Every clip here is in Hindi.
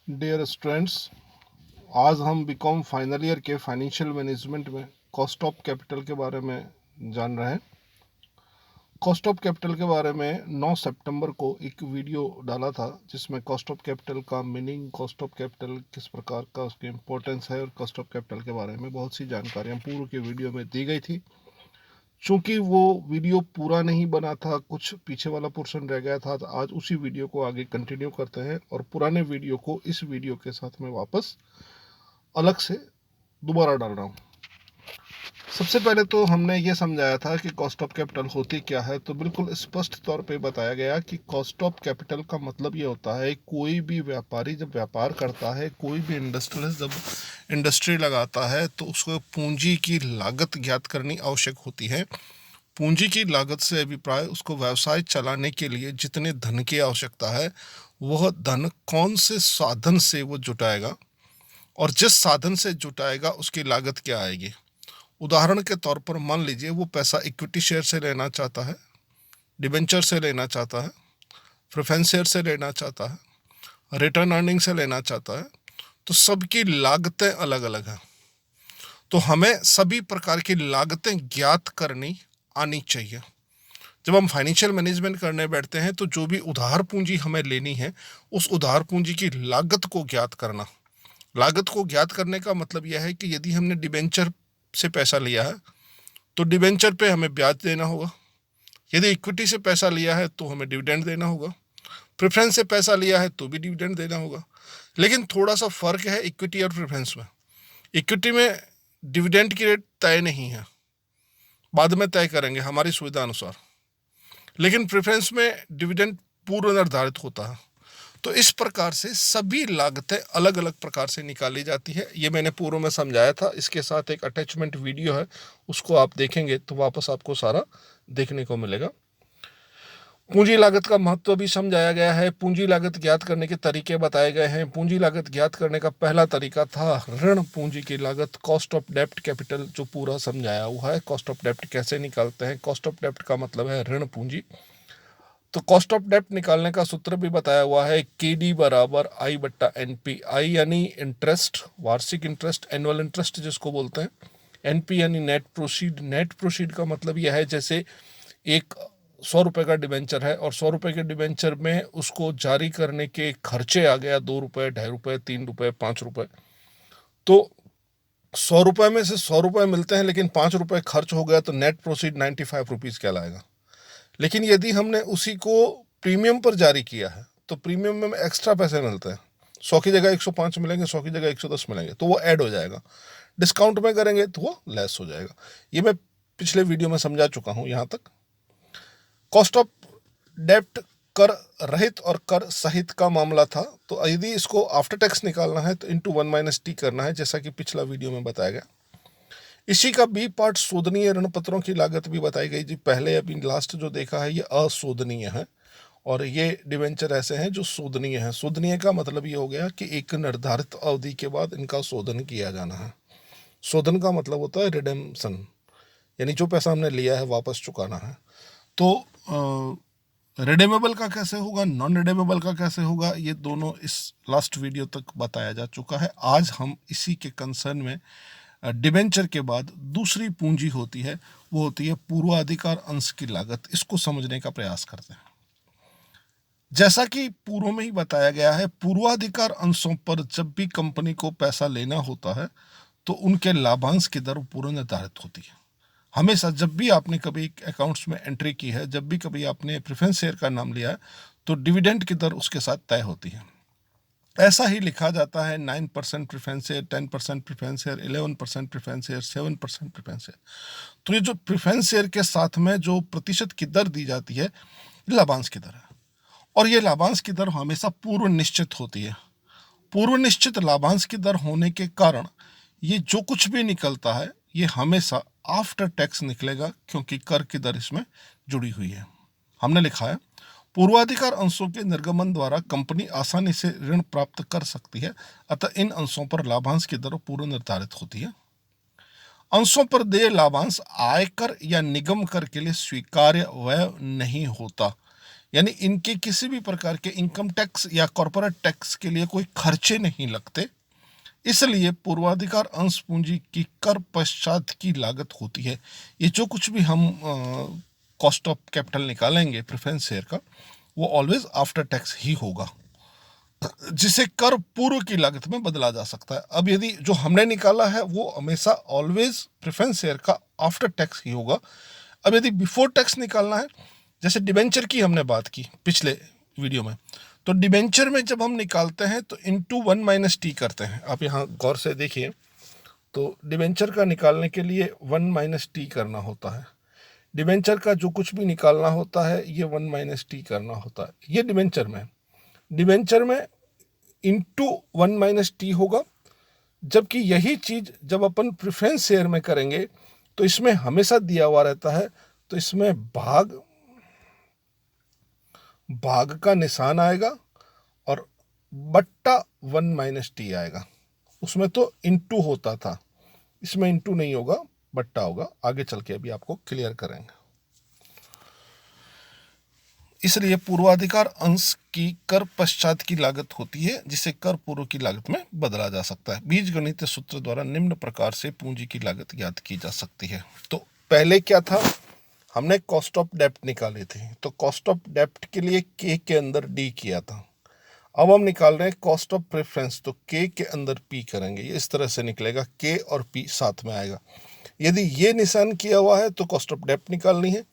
डियर स्टूडेंट्स, आज हम बीकॉम फाइनल ईयर के फाइनेंशियल मैनेजमेंट में कॉस्ट ऑफ कैपिटल के बारे में जान रहे हैं। कॉस्ट ऑफ कैपिटल के बारे में 9 सितंबर को एक वीडियो डाला था जिसमें कॉस्ट ऑफ कैपिटल का मीनिंग, कॉस्ट ऑफ कैपिटल किस प्रकार का उसकी इम्पोर्टेंस है और कॉस्ट ऑफ कैपिटल के बारे में बहुत सी जानकारियाँ पूर्व के वीडियो में दी गई थी। चूँकि वो वीडियो पूरा नहीं बना था, कुछ पीछे वाला पोर्शन रह गया था, तो आज उसी वीडियो को आगे कंटिन्यू करते हैं और पुराने वीडियो को इस वीडियो के साथ में वापस अलग से दोबारा डाल रहा हूँ। सबसे पहले तो हमने ये समझाया था कि कॉस्ट ऑफ कैपिटल होती क्या है, तो बिल्कुल स्पष्ट तौर पे बताया गया कि कॉस्ट ऑफ कैपिटल का मतलब ये होता है कोई भी व्यापारी जब व्यापार करता है, कोई भी इंडस्ट्रियलिस्ट जब इंडस्ट्री लगाता है तो उसको पूंजी की लागत ज्ञात करनी आवश्यक होती है। पूंजी की लागत से अभिप्राय उसको व्यवसाय चलाने के लिए जितने धन की आवश्यकता है वह धन कौन से साधन से वो जुटाएगा और जिस साधन से जुटाएगा उसकी लागत क्या आएगी। उदाहरण के तौर पर मान लीजिए वो पैसा इक्विटी शेयर से लेना चाहता है, डिबेंचर से लेना चाहता है, प्रेफरेंस शेयर से लेना चाहता है, रिटर्न अर्निंग से लेना चाहता है, तो सबकी लागतें अलग अलग हैं। तो हमें सभी प्रकार की लागतें ज्ञात करनी आनी चाहिए। जब हम फाइनेंशियल मैनेजमेंट करने बैठते हैं तो जो भी उधार पूंजी हमें लेनी है उस उधार पूंजी की लागत को ज्ञात करना। लागत को ज्ञात करने का मतलब यह है कि यदि हमने डिबेंचर से पैसा लिया है तो डिबेंचर पे हमें ब्याज देना होगा। यदि इक्विटी से पैसा लिया है तो हमें डिविडेंड देना होगा। प्रेफरेंस से पैसा लिया है तो भी डिविडेंड देना होगा। लेकिन थोड़ा सा फर्क है इक्विटी और प्रेफरेंस में। इक्विटी में डिविडेंड की रेट तय नहीं है, बाद में तय करेंगे हमारी सुविधा अनुसार। लेकिन प्रेफरेंस में डिविडेंड पूर्व निर्धारित होता है। तो इस प्रकार से सभी लागतें अलग अलग प्रकार से निकाली जाती है। ये मैंने पूर्व में समझाया था। इसके साथ एक अटैचमेंट वीडियो है, उसको आप देखेंगे तो वापस आपको सारा देखने को मिलेगा। पूंजी लागत का महत्व भी समझाया गया है। पूंजी लागत ज्ञात करने के तरीके बताए गए हैं। पूंजी लागत ज्ञात करने का पहला तरीका था ऋण पूंजी की लागत, कॉस्ट ऑफ डेप्ट कैपिटल, जो पूरा समझाया हुआ है। कॉस्ट ऑफ डेप्ट कैसे निकालते हैं, कॉस्ट ऑफ डेप्ट का मतलब है ऋण पूंजी। तो कॉस्ट ऑफ डेप्ट निकालने का सूत्र भी बताया हुआ है, KD बराबर आई बट्टा NP। आई यानी इंटरेस्ट, वार्षिक इंटरेस्ट, एनुअल इंटरेस्ट जिसको बोलते हैं। NP यानी नेट प्रोसीड। नेट प्रोसीड का मतलब यह है जैसे एक 100 रुपये का डिबेंचर है और 100 रुपये के डिबेंचर में उसको जारी करने के खर्चे आ गया 2 रुपये, 2.5 रुपये, 3 रुपये, 5 रुपये। तो 100 रुपये में से 100 रुपये मिलते हैं लेकिन 5 रुपये खर्च हो गया तो नेट प्रोसीड 95 रुपीज़ कहलाएगा। लेकिन यदि हमने उसी को प्रीमियम पर जारी किया है तो प्रीमियम में एक्स्ट्रा पैसे मिलते हैं। 100 की जगह 105 मिलेंगे, 100 की जगह 110 मिलेंगे, तो वो ऐड हो जाएगा। डिस्काउंट में करेंगे तो वो लेस हो जाएगा। ये मैं पिछले वीडियो में समझा चुका हूँ यहाँ तक। कॉस्ट ऑफ डेप्ट कर रहित और कर सहित का मामला था। तो यदि इसको आफ्टर टैक्स निकालना है तो इंटू 1 - T करना है, जैसा कि पिछला वीडियो में बताया गया। इसी का बी पार्ट शोधनीय ऋण पत्रों की लागत भी बताई गई जी। पहले अभी लास्ट जो देखा है ये अशोधनीय है और ये डिवेंचर ऐसे हैं जो शोधनीय है। शोधनीय का मतलब ये हो गया कि एक निर्धारित अवधि के बाद इनका शोधन किया जाना है। शोधन का मतलब होता है रिडेम्पशन, यानी जो पैसा हमने लिया है वापस चुकाना है। तो रिडेमेबल का कैसे होगा, नॉन रिडेमेबल का कैसे होगा, ये दोनों इस लास्ट वीडियो तक बताया जा चुका है। आज हम इसी के कंसर्न में डिबेंचर के बाद दूसरी पूंजी होती है, वो होती है पूर्वाधिकार अंश की लागत। इसको समझने का प्रयास करते हैं। जैसा कि पूर्व में ही बताया गया है, पूर्वाधिकार अंशों पर जब भी कंपनी को पैसा लेना होता है तो उनके लाभांश की दर पूर्व निर्धारित होती है। हमेशा जब भी आपने कभी अकाउंट्स में एंट्री की है, जब भी कभी आपने प्रेफरेंस शेयर का नाम लिया है, तो डिविडेंड की दर उसके साथ तय होती है। ऐसा ही लिखा जाता है 9% preference share, 10% preference share, 11% preference share, 7% preference share. तो ये जो प्रेफरेंस शेयर के साथ में जो प्रतिशत की दर दी जाती है, लाभांश की दर है। और ये लाभांश की दर हमेशा पूर्व निश्चित होती है। पूर्व निश्चित लाभांश की दर होने के कारण ये जो कुछ भी निकलता है ये हमेशा आफ्टर टैक्स निकलेगा, क्योंकि कर की दर इसमें जुड़ी हुई है। हमने लिखा है पूर्वाधिकार अंशों के निर्गमन द्वारा कंपनी आसानी से ऋण प्राप्त कर सकती है, अतः इन अंशों पर लाभांश की दर पूर्व निर्धारित होती है। अंशों पर देय लाभांश आयकर या निगम कर के लिए स्वीकार्य व्यय नहीं होता। यानी इनके किसी भी प्रकार के इनकम टैक्स या कॉर्पोरेट टैक्स के लिए कोई खर्चे नहीं लगते, इसलिए पूर्वाधिकार अंश पूंजी की कर पश्चात की लागत होती है। ये जो कुछ भी हम कॉस्ट ऑफ कैपिटल निकालेंगे प्रेफरेंस शेयर का, वो ऑलवेज आफ्टर टैक्स ही होगा, जिसे कर पूर्व की लागत में बदला जा सकता है। अब यदि जो हमने निकाला है वो हमेशा ऑलवेज प्रेफरेंस शेयर का आफ्टर टैक्स ही होगा। अब यदि बिफोर टैक्स निकालना है, जैसे डिबेंचर की हमने बात की पिछले वीडियो में, तो डिबेंचर में जब हम निकालते हैं तो इंटू 1 - t करते हैं। आप यहाँ गौर से देखिए, तो डिबेंचर का निकालने के लिए 1 - t करना होता है। डिबेंचर का जो कुछ भी निकालना होता है ये 1 - t करना होता है। ये डिबेंचर में इंटू 1 - t होगा, जबकि यही चीज़ जब अपन प्रेफरेंस शेयर में करेंगे तो इसमें हमेशा दिया हुआ रहता है, तो इसमें भाग का निशान आएगा और बट्टा 1 - t आएगा। उसमें तो इंटू होता था, इसमें इंटू नहीं होगा, बट्टा होगा। आगे चल के अभी आपको क्लियर करेंगे। इसलिए पूर्वाधिकार अंश की कर पश्चात की लागत होती है, जिसे कर पूर्व की लागत में बदला जा सकता है। बीजगणितीय सूत्र द्वारा निम्न प्रकार से पूंजी की लागत ज्ञात की जा सकती है। तो पहले क्या था, हमने कॉस्ट ऑफ डेप्ट निकाले थे, तो कॉस्ट ऑफ डेप्ट के लिए के अंदर डी किया था। अब हम निकाल रहे हैं कॉस्ट ऑफ प्रेफरेंस, तो के अंदर पी करेंगे। ये इस तरह से निकलेगा, के और पी साथ में आएगा। यदि ये निशान किया हुआ है तो कॉस्ट ऑफ डेप्ट निकालनी है,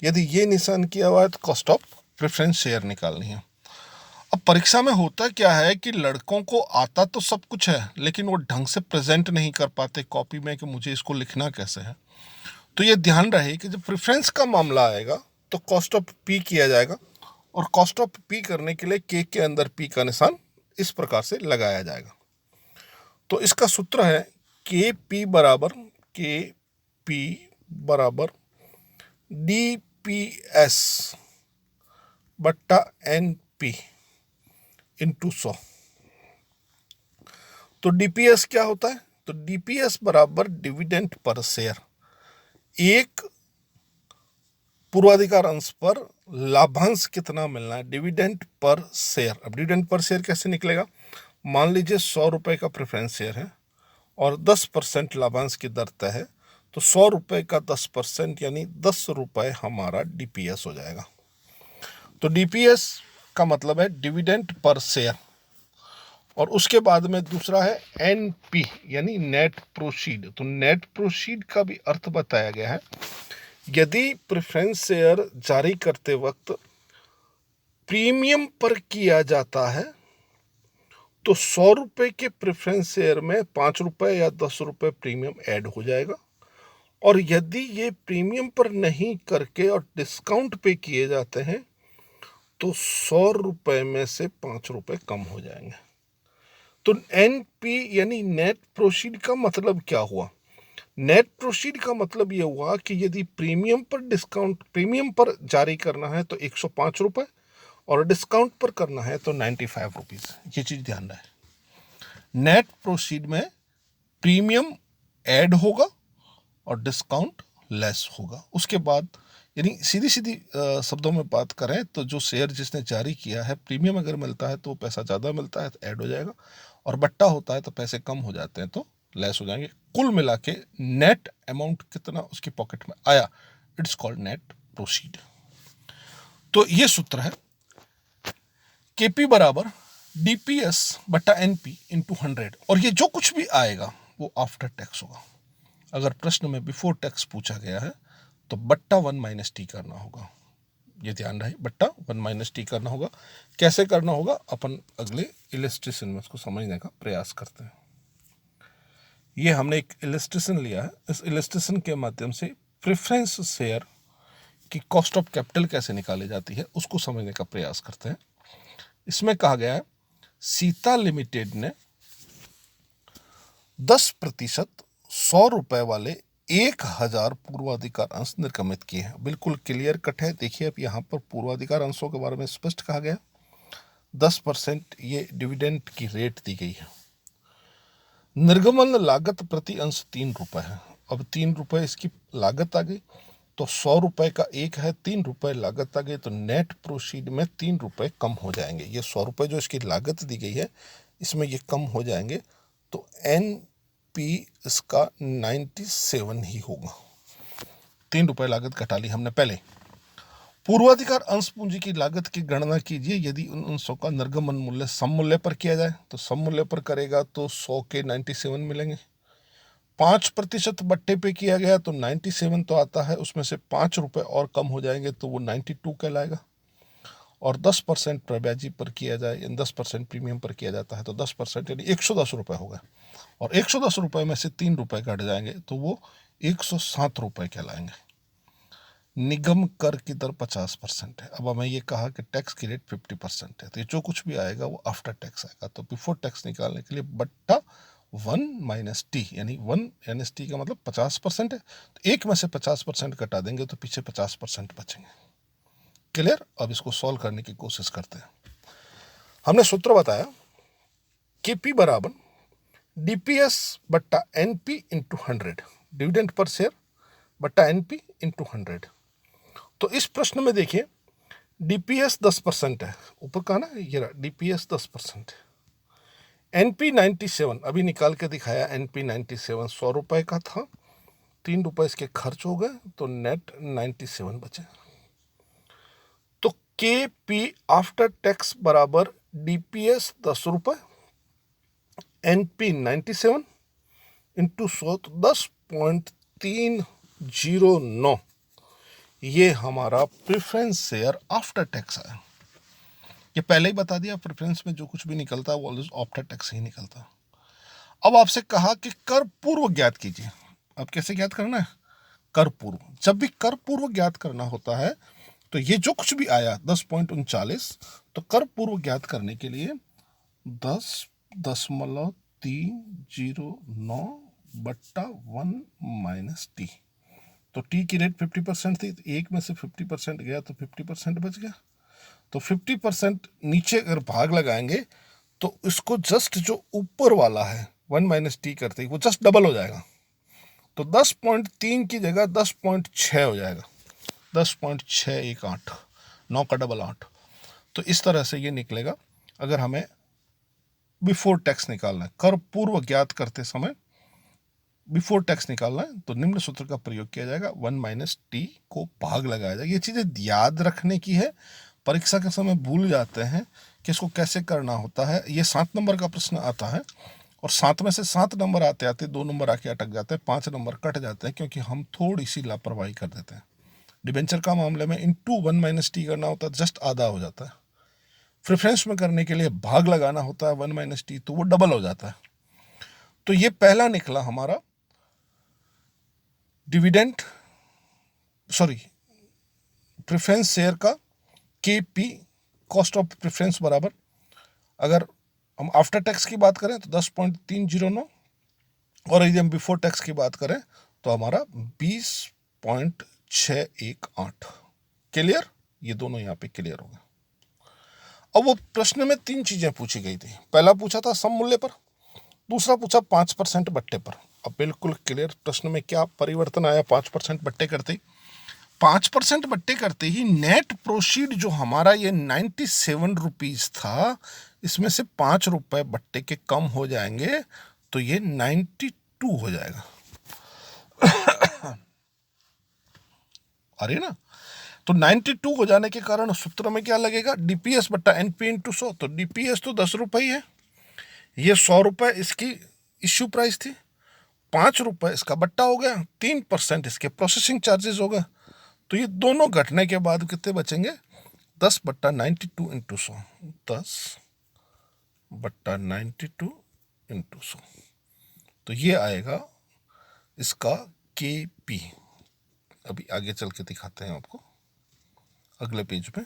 यदि ये निशान किया हुआ है तो कॉस्ट ऑफ प्रेफरेंस शेयर निकालनी है। अब परीक्षा में होता क्या है कि लड़कों को आता तो सब कुछ है, लेकिन वो ढंग से प्रेजेंट नहीं कर पाते कॉपी में कि मुझे इसको लिखना कैसे है। तो ये ध्यान रहे कि जब प्रेफरेंस का मामला आएगा तो कॉस्ट ऑफ पी किया जाएगा, और कॉस्ट ऑफ पी करने के लिए के अंदर पी का निशान इस प्रकार से लगाया जाएगा। तो इसका सूत्र है के पी बराबर डी पी एस बट्टा एन पी इंटू 100। तो डीपीएस क्या होता है, तो डीपीएस बराबर डिविडेंड पर शेयर, एक पूर्वाधिकार अंश पर लाभांश कितना मिलना है, डिविडेंड पर शेयर। अब डिविडेंड पर शेयर कैसे निकलेगा, मान लीजिए 100 रुपये का प्रेफरेंस शेयर है और 10% लाभांश की दर तय है, तो 100 रुपये का 10% यानी 10 रुपये हमारा डीपीएस हो जाएगा। तो डीपीएस का मतलब है डिविडेंड पर शेयर। और उसके बाद में दूसरा है एनपी यानी नेट प्रोसीड। तो नेट प्रोसीड का भी अर्थ बताया गया है, यदि प्रेफरेंस शेयर जारी करते वक्त प्रीमियम पर किया जाता है तो 100 रुपये के प्रेफरेंस शेयर में 5 रुपये या 10 रुपये प्रीमियम ऐड हो जाएगा, और यदि ये प्रीमियम पर नहीं करके और डिस्काउंट पे किए जाते हैं तो 100 रुपये में से 5 रुपये कम हो जाएंगे। तो एनपी यानी नेट प्रोसीड का मतलब क्या हुआ, नेट प्रोसीड का मतलब यह हुआ कि यदि प्रीमियम पर जारी करना है तो 105 रुपये और डिस्काउंट पर करना है तो 95 रुपीज़। ये चीज़ ध्यान रहे, नेट प्रोसीड में प्रीमियम ऐड होगा और डिस्काउंट लेस होगा। उसके बाद यानी सीधी शब्दों में बात करें तो जो शेयर जिसने जारी किया है, प्रीमियम अगर मिलता है तो पैसा ज़्यादा मिलता है तो ऐड हो जाएगा, और बट्टा होता है तो पैसे कम हो जाते हैं तो लेस हो जाएंगे। कुल मिला के नेट अमाउंट कितना उसकी पॉकेट में आया, इट्स कॉल्ड नेट प्रोसीड। तो ये सूत्र है केपी बराबर डीपीएस बटा एनपी इंटू 100, और ये जो कुछ भी आएगा वो आफ्टर टैक्स होगा। अगर प्रश्न में बिफोर टैक्स पूछा गया है तो बट्टा 1 - t करना होगा। ये ध्यान रहे, बट्टा 1 - t करना होगा। कैसे करना होगा अपन अगले इलस्ट्रेशन में उसको समझने का प्रयास करते हैं। ये हमने एक इलस्ट्रेशन लिया है, इस इलस्ट्रेशन के माध्यम से प्रेफरेंस शेयर की कॉस्ट ऑफ कैपिटल कैसे निकाली जाती है उसको समझने का प्रयास करते हैं। इसमें कहा गया है सीता लिमिटेड ने 10% 100 रुपये वाले 1000 पूर्वाधिकार अंश निर्गमित किए हैं। बिल्कुल क्लियर कट है। देखिए अब यहाँ पर पूर्वाधिकार अंशों के बारे में स्पष्ट कहा गया, 10% ये डिविडेंड की रेट दी गई है। निर्गमन लागत प्रति अंश 3 रुपये है। अब 3 रुपये इसकी लागत आ गई, तो 100 रुपये का एक है, 3 रुपये लागत आ गई, तो नेट प्रोसीड में 3 रुपये कम हो जाएंगे। ये 100 रुपये जो इसकी लागत दी गई है इसमें ये कम हो जाएंगे, तो NP इसका 97 ही होगा। 3 रुपये लागत घटा ली हमने पहले। पूर्वाधिकार अंश पूंजी की लागत की गणना कीजिए यदि उन अंशों का निर्गमन मूल्य सम मूल्य पर किया जाए। तो सम मूल्य पर करेगा तो 100 के 97 मिलेंगे। 5% बट्टे पे किया गया तो 97 तो आता है, उसमें से 5 रुपये और कम हो जाएंगे तो वो 92 कहलाएगा। और 10% प्रब्याजी पर किया जाए, यानी 10% प्रीमियम पर किया जाता है तो 10% यानी 110 रुपये होगा। और 110 रुपये में से 3 रुपये कट जाएंगे तो वो 107 रुपये कहलाएंगे। निगम कर की दर 50% है। अब हमें ये कहा कि टैक्स की रेट 50% है, तो ये जो कुछ भी आएगा वो आफ्टर टैक्स आएगा। तो बिफोर टैक्स निकालने के लिए बट्टा 1 - T, यानी 1 - T का मतलब 50% है, तो एक में से 50% कटा देंगे तो पीछे 50% बचेंगे। क्लियर? अब इसको सॉल्व करने की कोशिश करते हैं। हमने सूत्र बताया KP बराबर DPS बट्टा NP into 100, dividend per share बट्टा NP इंटू 100। तो इस प्रश्न में देखिए DPS 10% है, ऊपर कहा ना ये रहा, DPS 10% है। NP 97 अभी निकाल के दिखाया, NP 97 100 रुपये का था, 3 रुपये इसके खर्च हो गए तो नेट 97 बचे। तो KP आफ्टर टैक्स बराबर DPS 10 रुपये, NP 97 इंटू 100 तो 10.309, ये हमारा प्रेफरेंस शेयर आफ्टर टैक्स है। ये पहले ही बता दिया, प्रेफरेंस में जो कुछ भी निकलता है वो ऑलवेज आफ्टर टैक्स ही निकलता है। अब आपसे कहा कि कर पूर्व ज्ञात कीजिए। अब कैसे ज्ञात करना है? कर पूर्व। जब भी कर पूर्व ज्ञात करना होता है तो ये जो कुछ भी आया 10.39, तो कर पूर्व ज्ञात करने के लिए 10.309 बट्टा 1 - T। तो T की रेट 50% थी, तो एक में से 50% गया तो 50% बच गया। तो 50% नीचे अगर भाग लगाएंगे तो इसको जस्ट जो ऊपर वाला है 1 - T करते ही वो जस्ट डबल हो जाएगा। तो 10.3 की जगह 10.6 हो जाएगा, 10.618, 9 का डबल 8। तो इस तरह से ये निकलेगा। अगर हमें बिफोर टैक्स निकालना है, कर पूर्व ज्ञात करते समय बिफोर टैक्स निकालना है, तो निम्न सूत्र का प्रयोग किया जाएगा, 1 - T को भाग लगाया जाएगा। ये चीज़ें याद रखने की है, परीक्षा के समय भूल जाते हैं कि इसको कैसे करना होता है। ये 7 नंबर का प्रश्न आता है और 7 में से 7 नंबर आते आते 2 नंबर आके अटक जाते हैं, 5 नंबर कट जाते हैं क्योंकि हम थोड़ी सी लापरवाही कर देते हैं। डिबेंचर का मामले में इंटू 1 - T करना होता है, जस्ट आधा हो जाता है। प्रेफरेंस में करने के लिए भाग लगाना होता है 1 - T, तो वो डबल हो जाता है। तो ये पहला निकला हमारा डिविडेंड, सॉरी प्रेफरेंस शेयर का KP, कॉस्ट ऑफ प्रेफरेंस बराबर, अगर हम आफ्टर टैक्स की बात करें तो 10.309, और यदि हम बिफोर टैक्स की बात करें तो हमारा 20.618। क्लियर? ये दोनों यहाँ पे क्लियर हो गए। अब वो प्रश्न में 3 चीजें पूछी गई थी। पहला पूछा था सम मूल्य पर, दूसरा पूछा 5% बट्टे पर। अब बिल्कुल क्लियर प्रश्न में क्या परिवर्तन आया 5% बट्टे करते ही? 5% बट्टे करते ही नेट प्रोसीड जो हमारा ये 97 रुपीज था, इसमें से 5 रुपये बट्टे के कम हो जाएंगे तो ये 92 हो जाएगा। अरे ना, तो 92 हो जाने के कारण सूत्र में क्या लगेगा? DPS बट्टा NP इंटू 100। तो DPS तो 10 रुपये ही है, ये 100 रुपये इसकी इश्यू प्राइस थी, 5 रुपये इसका बट्टा हो गया, 3% इसके प्रोसेसिंग चार्जेस हो गए। तो ये दोनों घटने के बाद कितने बचेंगे? 10 बट्टा 92 इंटू 100, 10 बट्टा 92 इंटू 100। तो ये आएगा इसका KP। अभी आगे चल के दिखाते हैं आपको अगले पेज पे।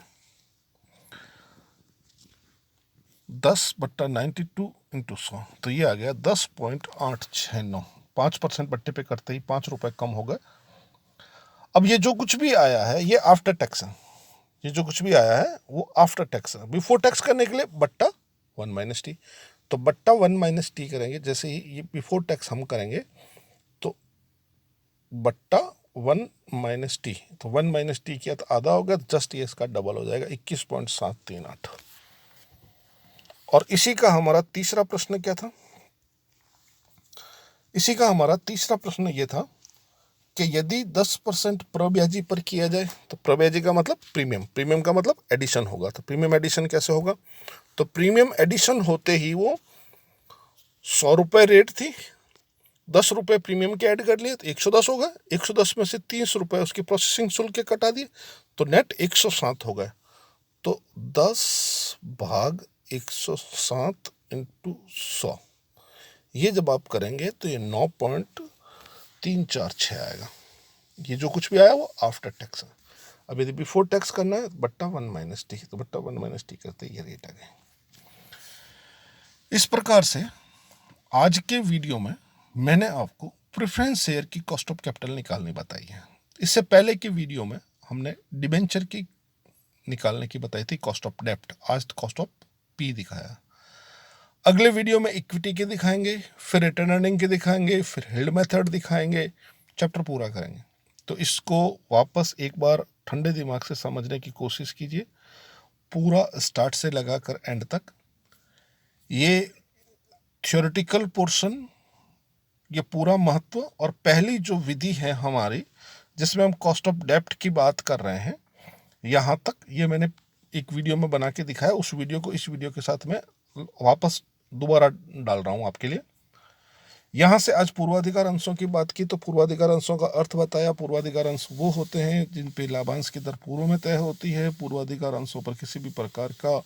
10 बट्टा 92 इंटू 100, तो ये आ गया 10.869। 5% बट्टे पे करते ही 5 रुपये कम हो गए। अब ये जो कुछ भी आया है ये आफ्टर टैक्स है, ये जो कुछ भी आया है वो आफ्टर टैक्स है। बिफोर टैक्स करने के लिए बट्टा 1 - T, तो बट्टा 1 - T करेंगे। जैसे ही ये बिफोर टैक्स हम करेंगे तो बट्टा 1 माइनस टी, तो 1 माइनस टी किया तो आधा हो गया, जस्ट ये इसका डबल हो जाएगा 21.738। और इसी का हमारा तीसरा प्रश्न क्या था? इसी का हमारा तीसरा प्रश्न ये था कि यदि 10% प्रब्याजी पर किया जाए, तो प्रब्याजी का मतलब प्रीमियम, प्रीमियम का मतलब एडिशन होगा। तो प्रीमियम एडिशन कैसे होगा? तो प्रीमियम एडिशन होते ही वो 100 रुपये रेट थी, 10 रुपये प्रीमियम के ऐड कर लिए तो 110 हो गए, 110 में से 30 रुपये उसकी प्रोसेसिंग शुल्क के कटा दिए, तो नेट 107 हो गए। तो 10/107 इंटू 100, ये जब आप करेंगे तो ये 9.346 आएगा। ये जो कुछ भी आया वो आफ्टर टैक्स है। अब यदि बिफोर टैक्स करना है बट्टा 1 माइनस टी, तो बट्टा 1 माइनस टी करते ये रेट आ गए। इस प्रकार से आज के वीडियो में मैंने आपको प्रेफरेंस शेयर की कॉस्ट ऑफ कैपिटल निकालनी बताई है। इससे पहले की वीडियो में हमने डिबेंचर की निकालने की बताई थी कॉस्ट ऑफ डेप्ट, आज कॉस्ट ऑफ पी दिखाया। अगले वीडियो में इक्विटी के दिखाएंगे, फिर रिटर्न अर्निंग के दिखाएंगे, फिर हिल्ड मेथड दिखाएंगे, चैप्टर पूरा करेंगे। तो इसको वापस एक बार ठंडे दिमाग से समझने की कोशिश कीजिए, पूरा स्टार्ट से लगाकर एंड तक। ये थ्योरेटिकल पोर्शन, ये पूरा महत्व, और पहली जो विधि है हमारी जिसमें हम कॉस्ट ऑफ डेप्ट की बात कर रहे हैं, यहाँ तक ये मैंने एक वीडियो में बना के दिखाया। उस वीडियो को इस वीडियो के साथ में वापस दोबारा डाल रहा हूँ आपके लिए। यहाँ से आज पूर्वाधिकार अंशों की बात की, तो पूर्वाधिकार अंशों का अर्थ बताया। पूर्वाधिकार अंश वो होते हैं जिन पे लाभांश की दर पूर्व में तय होती है। पूर्वाधिकार अंशों पर किसी भी प्रकार का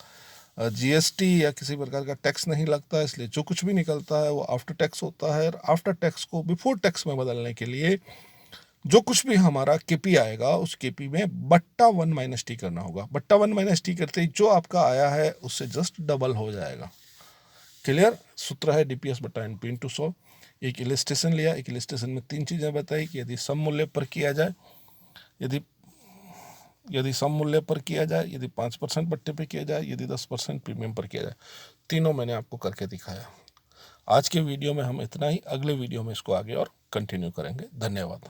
जीएसटी या किसी प्रकार का टैक्स नहीं लगता, इसलिए जो कुछ भी निकलता है वो आफ्टर टैक्स होता है। और आफ्टर टैक्स को बिफोर टैक्स में बदलने के लिए जो कुछ भी हमारा केपी आएगा उस केपी में बट्टा 1 माइनस टी करना होगा। बट्टा 1 माइनस टी करते ही जो आपका आया है उससे जस्ट डबल हो जाएगा। क्लियर? सूत्र है डीपीएस बट्टा एनपी इंटू 100। एक इलिस्ट्रेशन लिया, एक इलिस्ट्रेशन में 3 चीज़ें बताई कि यदि सम मूल्य पर किया जाए, यदि सम मूल्य पर किया जाए, यदि 5% बट्टे पे किया जाए, यदि 10% प्रीमियम पर किया जाए। तीनों मैंने आपको करके दिखाया। आज के वीडियो में हम इतना ही, अगले वीडियो में इसको आगे और कंटिन्यू करेंगे। धन्यवाद।